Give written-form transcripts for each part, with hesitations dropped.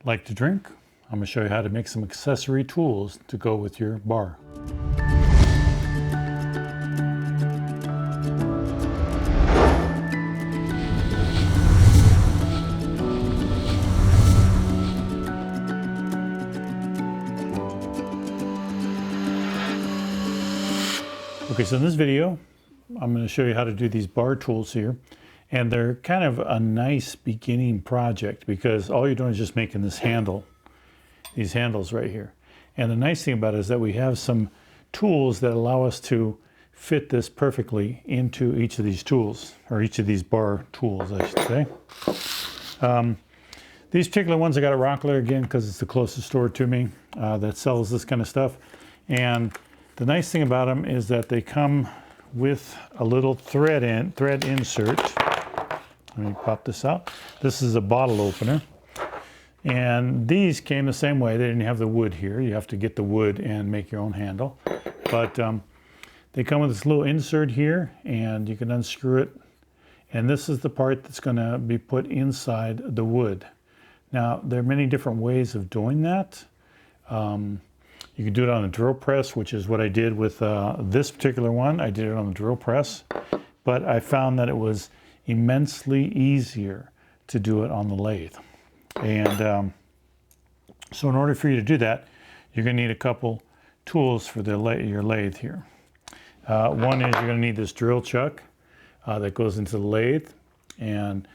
Like to drink? I'm going to show you how to make some accessory tools to go with your bar. Okay, so in this video, I'm going to show you how to do these bar tools here. And they're kind of a nice beginning project because all you're doing is just making this handle, these handles right here. And the nice thing about it is that we have some tools that allow us to fit this perfectly into each of these tools, or each of these bar tools, I should say. These particular ones I got at Rockler, again, because it's the closest store to me that sells this kind of stuff. And the nice thing about them is that they come with a little thread insert. Let me pop this out. This is a bottle opener. And these came the same way. They didn't have the wood here. You have to get the wood and make your own handle. But they come with this little insert here, and you can unscrew it. And this is the part that's going to be put inside the wood. Now, there are many different ways of doing that. You can do it on a drill press, which is what I did with this particular one. I did it on the drill press, but I found that it was immensely easier to do it on the lathe. And so in order for you to do that, you're going to need a couple tools for your lathe here. One is you're going to need this drill chuck that goes into the lathe, and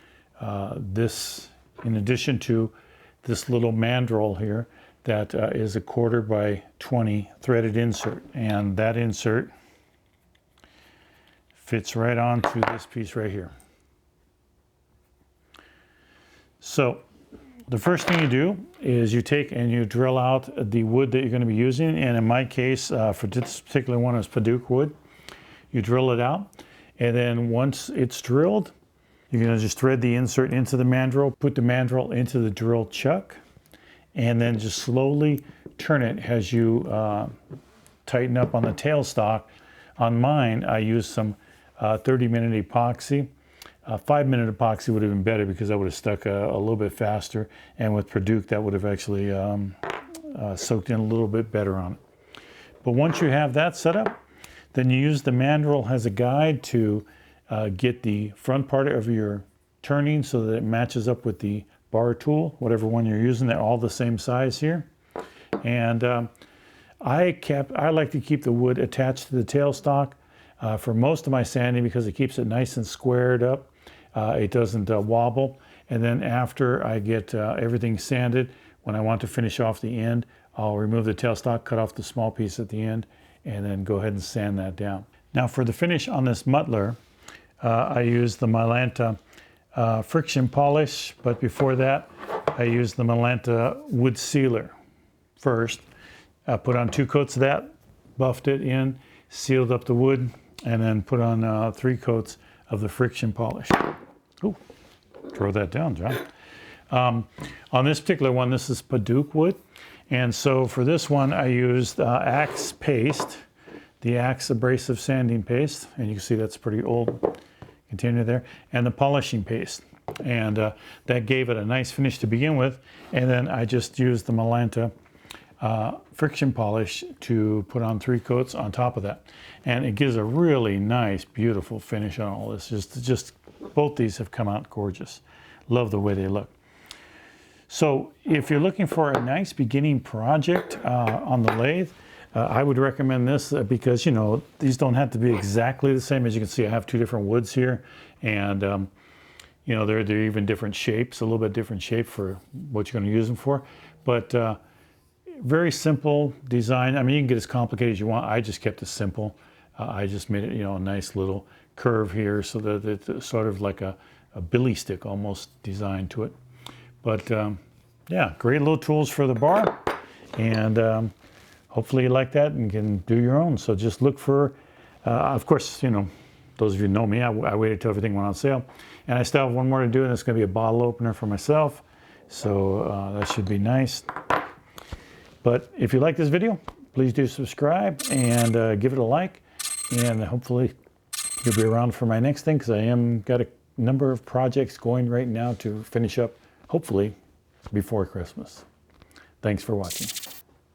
this, in addition to this little mandrel here, that is a 1/4 by 20 threaded insert, and that insert fits right onto this piece right here. So the first thing you do is you take and you drill out the wood that you're going to be using, and in my case for this particular one is Paduke wood. You drill it out, and then once it's drilled, you're going to just thread the insert into the mandrel, put the mandrel into the drill chuck, and then just slowly turn it as you tighten up on the tailstock. On mine, I used some 30-minute epoxy. 5-minute epoxy would have been better because that would have stuck a little bit faster, and with Paduke that would have actually soaked in a little bit better on it. But once you have that set up, then you use the mandrel as a guide to get the front part of your turning so that it matches up with the bar tool, whatever one you're using. They're all the same size here. And I like to keep the wood attached to the tailstock for most of my sanding because it keeps it nice and squared up. It doesn't wobble. And then after I get everything sanded, when I want to finish off the end, I'll remove the tailstock, cut off the small piece at the end, and then go ahead and sand that down. Now for the finish on this muttler, I use the Mylanta friction polish, but before that I used the Mylanta wood sealer first. I put on 2 coats of that, buffed it in, sealed up the wood, and then put on 3 coats of the friction polish. Ooh, throw that down, John. On this particular one, this is Paduke wood, and so for this one I used Axe paste, the Axe abrasive sanding paste, and you can see that's pretty old container there, and the polishing paste, and that gave it a nice finish to begin with. And then I just used the Mylanta friction polish to put on 3 coats on top of that, and it gives a really nice, beautiful finish on all this. Just both these have come out gorgeous. Love the way they look. So if you're looking for a nice beginning project on the lathe, I would recommend this because, you know, these don't have to be exactly the same. As you can see, I have 2 different woods here, and you know, they're even different shapes, a little bit different shape for what you're going to use them for. But very simple design. I mean, you can get as complicated as you want. I just kept it simple. I just made it, you know, a nice little curve here so that it's sort of like a billy stick almost design to it. But yeah, great little tools for the bar, and hopefully you like that and can do your own. So just look for, of course, you know, those of you who know me, I waited till everything went on sale. And I still have one more to do, and it's going to be a bottle opener for myself. So that should be nice. But if you like this video, please do subscribe and give it a like. And hopefully you'll be around for my next thing, because I am got a number of projects going right now to finish up, hopefully, before Christmas. Thanks for watching.